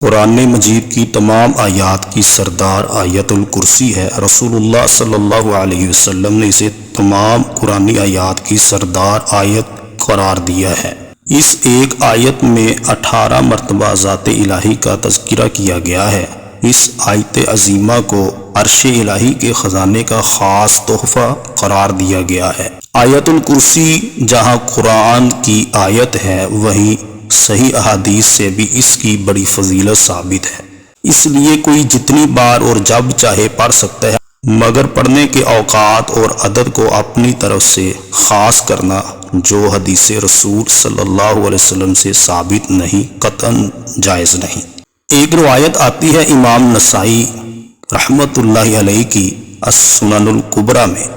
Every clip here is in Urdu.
قرآن مجید کی تمام آیات کی سردار آیت الکرسی ہے۔ رسول اللہ صلی اللہ علیہ وسلم نے اسے تمام قرآنی آیات کی سردار آیت قرار دیا ہے۔ اس ایک آیت میں 18 مرتبہ ذات الہی کا تذکرہ کیا گیا ہے۔ اس آیت عظیمہ کو عرش الہی کے خزانے کا خاص تحفہ قرار دیا گیا ہے۔ آیت الکرسی جہاں قرآن کی آیت ہے، وہیں صحیح احادیث سے بھی اس کی بڑی فضیلت ثابت ہے۔ اس لیے کوئی جتنی بار اور جب چاہے پڑھ سکتا ہے، مگر پڑھنے کے اوقات اور عدد کو اپنی طرف سے خاص کرنا جو حدیث رسول صلی اللہ علیہ وسلم سے ثابت نہیں، قطعاً جائز نہیں۔ ایک روایت آتی ہے امام نسائی رحمۃ اللہ علیہ کی السنن الکبریٰ میں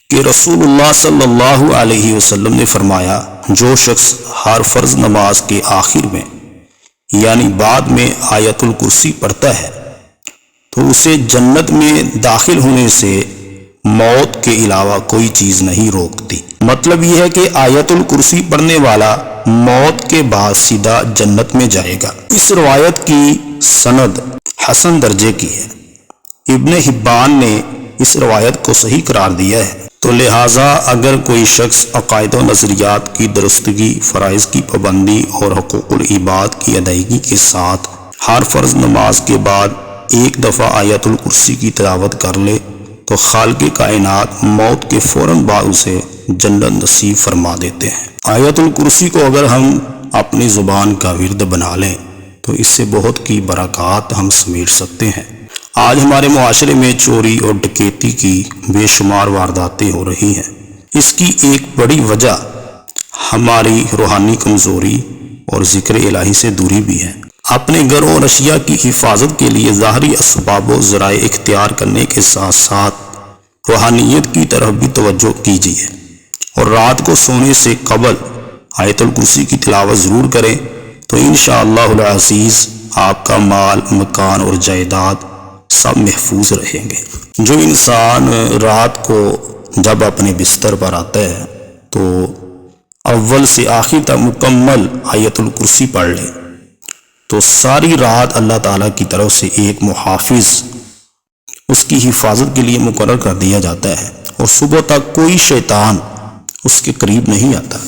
کہ رسول اللہ صلی اللہ علیہ وسلم نے فرمایا، جو شخص ہر فرض نماز کے آخر میں یعنی بعد میں آیت الکرسی پڑھتا ہے تو اسے جنت میں داخل ہونے سے موت کے علاوہ کوئی چیز نہیں روکتی۔ مطلب یہ ہے کہ آیت الکرسی پڑھنے والا موت کے بعد سیدھا جنت میں جائے گا۔ اس روایت کی سند حسن درجے کی ہے۔ ابن حبان نے اس روایت کو صحیح قرار دیا ہے۔ تو لہٰذا اگر کوئی شخص عقائد و نظریات کی درستگی، فرائض کی پابندی اور حقوق العباد کی ادائیگی کے ساتھ ہر فرض نماز کے بعد ایک دفعہ آیت الکرسی کی تلاوت کر لے تو خالق کائنات موت کے فوراً بعد اسے جنت نصیب فرما دیتے ہیں۔ آیت الکرسی کو اگر ہم اپنی زبان کا ورد بنا لیں تو اس سے بہت کی برکات ہم سمیٹ سکتے ہیں۔ آج ہمارے معاشرے میں چوری اور ڈکیتی کی بے شمار وارداتیں ہو رہی ہیں۔ اس کی ایک بڑی وجہ ہماری روحانی کمزوری اور ذکر الہی سے دوری بھی ہے۔ اپنے گھروں اور اشیاء کی حفاظت کے لیے ظاہری اسباب و ذرائع اختیار کرنے کے ساتھ ساتھ روحانیت کی طرف بھی توجہ کیجیے، اور رات کو سونے سے قبل آیت الکرسی کی تلاوت ضرور کریں تو انشاءاللہ العزیز آپ کا مال، مکان اور جائیداد سب محفوظ رہیں گے۔ جو انسان رات کو جب اپنے بستر پر آتا ہے تو اول سے آخر تک مکمل آیت الکرسی پڑھ لے تو ساری رات اللہ تعالیٰ کی طرف سے ایک محافظ اس کی حفاظت کے لیے مقرر کر دیا جاتا ہے، اور صبح تک کوئی شیطان اس کے قریب نہیں آتا۔